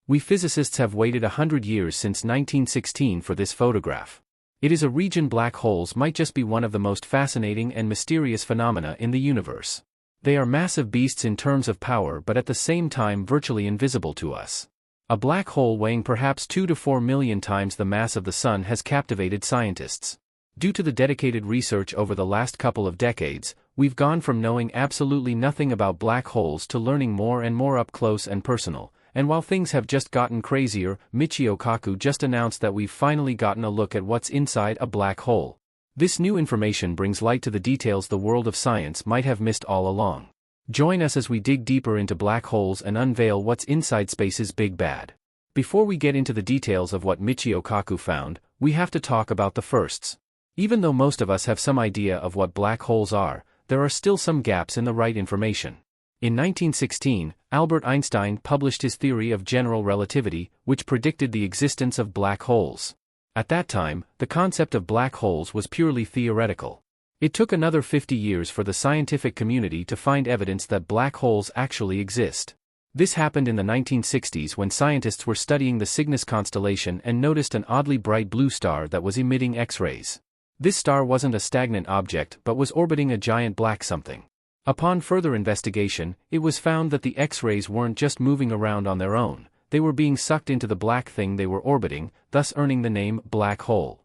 We physicists have waited 100 years since 1916 for this photograph. It is a region black holes might just be one of the most fascinating and mysterious phenomena in the universe. They are massive beasts in terms of power but at the same time virtually invisible to us. A black hole weighing perhaps 2 to 4 million times the mass of the Sun has captivated scientists. Due to the dedicated research over the last couple of decades, we've gone from knowing absolutely nothing about black holes to learning more and more up close and personal. And while things have just gotten crazier, Michio Kaku just announced that we've finally gotten a look at what's inside a black hole. This new information brings light to the details the world of science might have missed all along. Join us as we dig deeper into black holes and unveil what's inside space's big bad. Before we get into the details of what Michio Kaku found, we have to talk about the firsts. Even though most of us have some idea of what black holes are, there are still some gaps in the right information. In 1916, Albert Einstein published his theory of general relativity, which predicted the existence of black holes. At that time, the concept of black holes was purely theoretical. It took another 50 years for the scientific community to find evidence that black holes actually exist. This happened in the 1960s when scientists were studying the Cygnus constellation and noticed an oddly bright blue star that was emitting X-rays. This star wasn't a stagnant object but was orbiting a giant black something. Upon further investigation, it was found that the X-rays weren't just moving around on their own, they were being sucked into the black thing they were orbiting, thus earning the name black hole.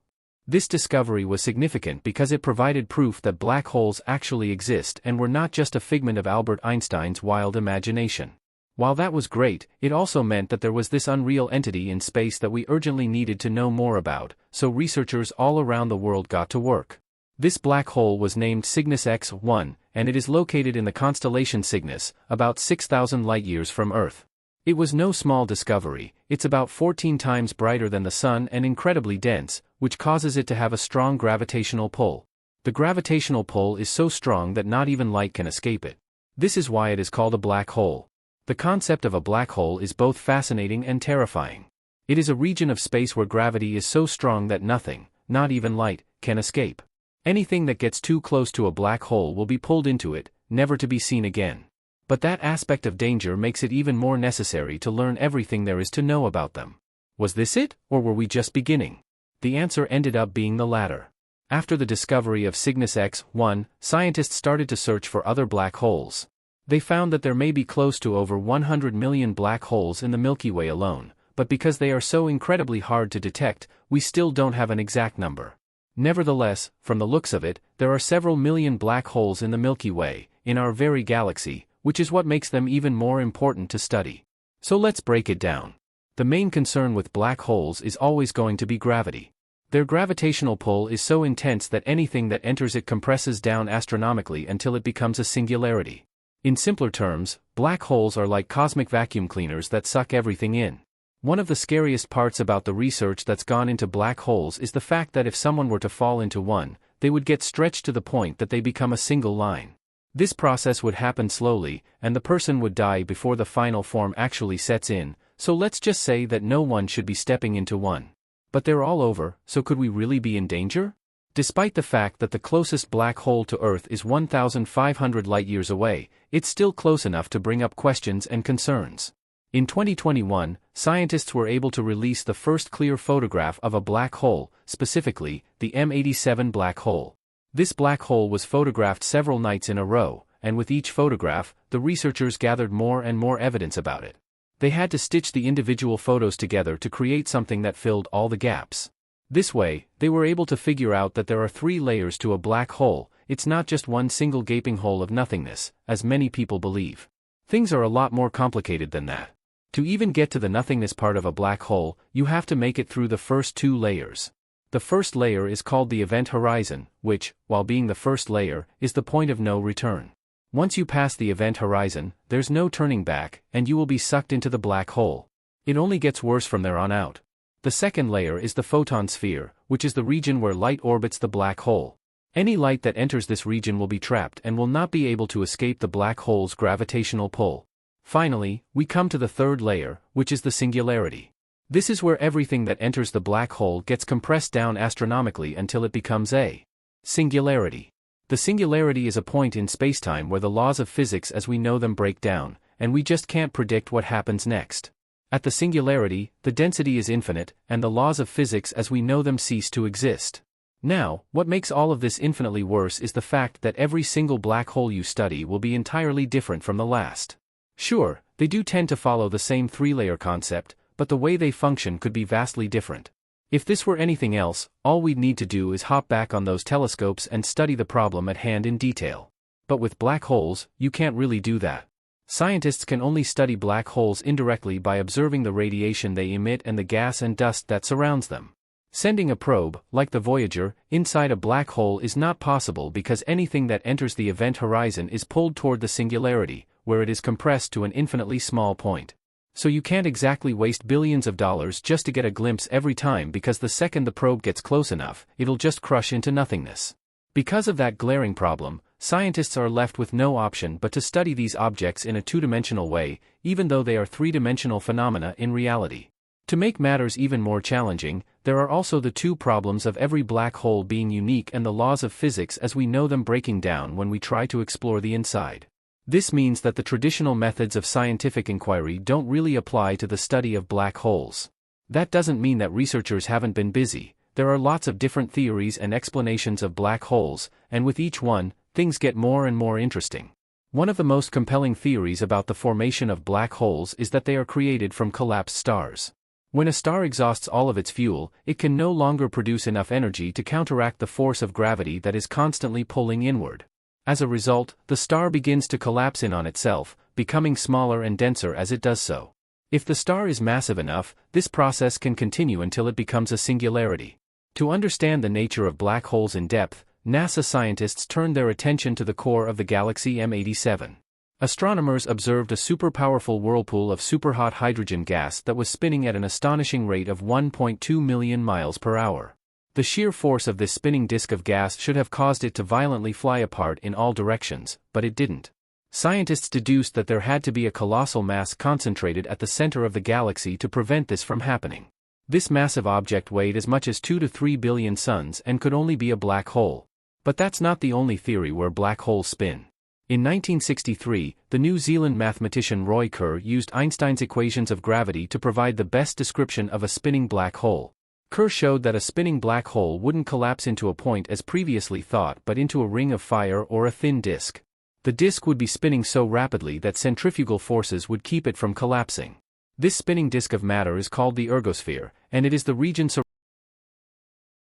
This discovery was significant because it provided proof that black holes actually exist and were not just a figment of Albert Einstein's wild imagination. While that was great, it also meant that there was this unreal entity in space that we urgently needed to know more about, so researchers all around the world got to work. This black hole was named Cygnus X1, and it is located in the constellation Cygnus, about 6,000 light-years from Earth. It was no small discovery. It's about 14 times brighter than the Sun and incredibly dense, which causes it to have a strong gravitational pull. The gravitational pull is so strong that not even light can escape it. This is why it is called a black hole. The concept of a black hole is both fascinating and terrifying. It is a region of space where gravity is so strong that nothing, not even light, can escape. Anything that gets too close to a black hole will be pulled into it, never to be seen again. But that aspect of danger makes it even more necessary to learn everything there is to know about them. Was this it, or were we just beginning? The answer ended up being the latter. After the discovery of Cygnus X1, scientists started to search for other black holes. They found that there may be close to over 100 million black holes in the Milky Way alone, but because they are so incredibly hard to detect, we still don't have an exact number. Nevertheless, from the looks of it, there are several million black holes in the Milky Way, in our very galaxy, which is what makes them even more important to study. So let's break it down. The main concern with black holes is always going to be gravity. Their gravitational pull is so intense that anything that enters it compresses down astronomically until it becomes a singularity. In simpler terms, black holes are like cosmic vacuum cleaners that suck everything in. One of the scariest parts about the research that's gone into black holes is the fact that if someone were to fall into one, they would get stretched to the point that they become a single line. This process would happen slowly, and the person would die before the final form actually sets in, so let's just say that no one should be stepping into one. But they're all over, so could we really be in danger? Despite the fact that the closest black hole to Earth is 1,500 light-years away, it's still close enough to bring up questions and concerns. In 2021, scientists were able to release the first clear photograph of a black hole, specifically, the M87 black hole. This black hole was photographed several nights in a row, and with each photograph, the researchers gathered more and more evidence about it. They had to stitch the individual photos together to create something that filled all the gaps. This way, they were able to figure out that there are 3 layers to a black hole. It's not just one single gaping hole of nothingness, as many people believe. Things are a lot more complicated than that. To even get to the nothingness part of a black hole, you have to make it through the first 2 layers. The first layer is called the event horizon, which, while being the first layer, is the point of no return. Once you pass the event horizon, there's no turning back, and you will be sucked into the black hole. It only gets worse from there on out. The second layer is the photon sphere, which is the region where light orbits the black hole. Any light that enters this region will be trapped and will not be able to escape the black hole's gravitational pull. Finally, we come to the third layer, which is the singularity. This is where everything that enters the black hole gets compressed down astronomically until it becomes a singularity. The singularity is a point in spacetime where the laws of physics as we know them break down, and we just can't predict what happens next. At the singularity, the density is infinite, and the laws of physics as we know them cease to exist. Now, what makes all of this infinitely worse is the fact that every single black hole you study will be entirely different from the last. Sure, they do tend to follow the same three-layer concept, but the way they function could be vastly different. If this were anything else, all we'd need to do is hop back on those telescopes and study the problem at hand in detail. But with black holes, you can't really do that. Scientists can only study black holes indirectly by observing the radiation they emit and the gas and dust that surrounds them. Sending a probe, like the Voyager, inside a black hole is not possible because anything that enters the event horizon is pulled toward the singularity, where it is compressed to an infinitely small point. So you can't exactly waste billions of dollars just to get a glimpse every time because the second the probe gets close enough, it'll just crush into nothingness. Because of that glaring problem, scientists are left with no option but to study these objects in a two-dimensional way, even though they are three-dimensional phenomena in reality. To make matters even more challenging, there are also the two problems of every black hole being unique and the laws of physics as we know them breaking down when we try to explore the inside. This means that the traditional methods of scientific inquiry don't really apply to the study of black holes. That doesn't mean that researchers haven't been busy. There are lots of different theories and explanations of black holes, and with each one, things get more and more interesting. One of the most compelling theories about the formation of black holes is that they are created from collapsed stars. When a star exhausts all of its fuel, it can no longer produce enough energy to counteract the force of gravity that is constantly pulling inward. As a result, the star begins to collapse in on itself, becoming smaller and denser as it does so. If the star is massive enough, this process can continue until it becomes a singularity. To understand the nature of black holes in depth, NASA scientists turned their attention to the core of the galaxy M87. Astronomers observed a super-powerful whirlpool of superhot hydrogen gas that was spinning at an astonishing rate of 1.2 million miles per hour. The sheer force of this spinning disk of gas should have caused it to violently fly apart in all directions, but it didn't. Scientists deduced that there had to be a colossal mass concentrated at the center of the galaxy to prevent this from happening. This massive object weighed as much as 2 to 3 billion suns and could only be a black hole. But that's not the only theory where black holes spin. In 1963, the New Zealand mathematician Roy Kerr used Einstein's equations of gravity to provide the best description of a spinning black hole. Kerr showed that a spinning black hole wouldn't collapse into a point as previously thought but into a ring of fire or a thin disk. The disk would be spinning so rapidly that centrifugal forces would keep it from collapsing. This spinning disk of matter is called the ergosphere, and it is the region surrounding